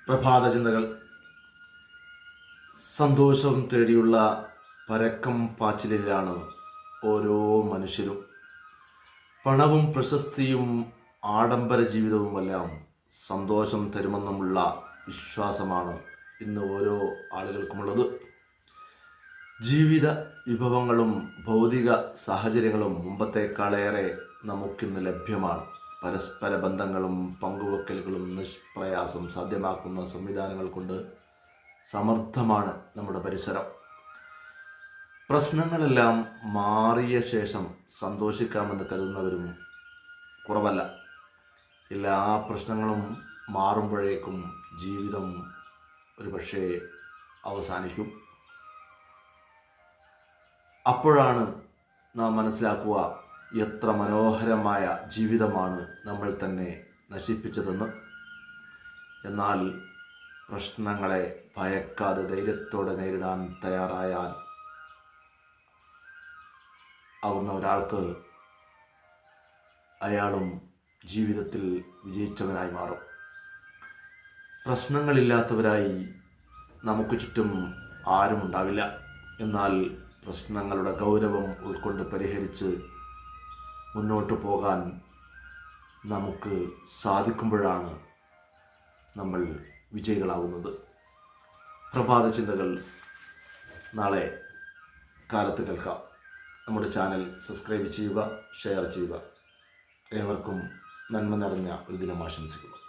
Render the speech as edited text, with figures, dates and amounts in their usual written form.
പ്രഭാത ചിന്തകൾ. സന്തോഷം തേടിയുള്ള പരക്കം പാച്ചിലിലാണ് ഓരോ മനുഷ്യരും. പണവും പ്രശസ്തിയും ആഡംബര ജീവിതവുമെല്ലാം സന്തോഷം തരുമെന്നുമുള്ള വിശ്വാസമാണ് ഇന്ന് ഓരോ ആളുകൾക്കുമുള്ളത്. ജീവിത വിഭവങ്ങളും ഭൗതിക സാഹചര്യങ്ങളും മുമ്പത്തേക്കാളേറെ നമുക്കിന്ന് ലഭ്യമാണ്. പരസ്പര ബന്ധങ്ങളും പങ്കുവെക്കലുകളും നിഷ്പ്രയാസം സാധ്യമാക്കുന്ന സംവിധാനങ്ങൾ കൊണ്ട് സമൃദ്ധമാണ് നമ്മുടെ പരിസരം. പ്രശ്നങ്ങളെല്ലാം മാറിയ ശേഷം സന്തോഷിക്കാമെന്ന് കരുതുന്നവരും കുറവല്ല. എല്ലാ പ്രശ്നങ്ങളും മാറുമ്പോഴേക്കും ജീവിതം ഒരുപക്ഷെ അവസാനിക്കും. അപ്പോഴാണ് നാം മനസ്സിലാക്കുക എത്ര മനോഹരമായ ജീവിതമാണ് നമ്മൾ തന്നെ നശിപ്പിച്ചതെന്ന്. എന്നാൽ പ്രശ്നങ്ങളെ ഭയക്കാതെ ധൈര്യത്തോടെ നേരിടാൻ തയ്യാറായാൽ ആവുന്ന ഒരാൾക്ക് അയാളും ജീവിതത്തിൽ വിജയിച്ചവനായി മാറും. പ്രശ്നങ്ങളില്ലാത്തവരായി നമുക്ക് ചുറ്റും ആരും ഉണ്ടാവില്ല. എന്നാൽ പ്രശ്നങ്ങളുടെ ഗൗരവം ഉൾക്കൊണ്ട് പരിഹരിച്ച് മുന്നോട്ട് പോകാൻ നമുക്ക് സാധിക്കുമ്പോഴാണ് നമ്മൾ വിജയികളാവുന്നത്. പ്രഭാത ചിന്തകൾ നാളെ കാലത്ത് കേൾക്കാം. നമ്മുടെ ചാനൽ സബ്സ്ക്രൈബ് ചെയ്യുക, ഷെയർ ചെയ്യുക. ഏവർക്കും നന്മ നിറഞ്ഞ ഒരു ദിനം ആശംസിക്കുന്നു.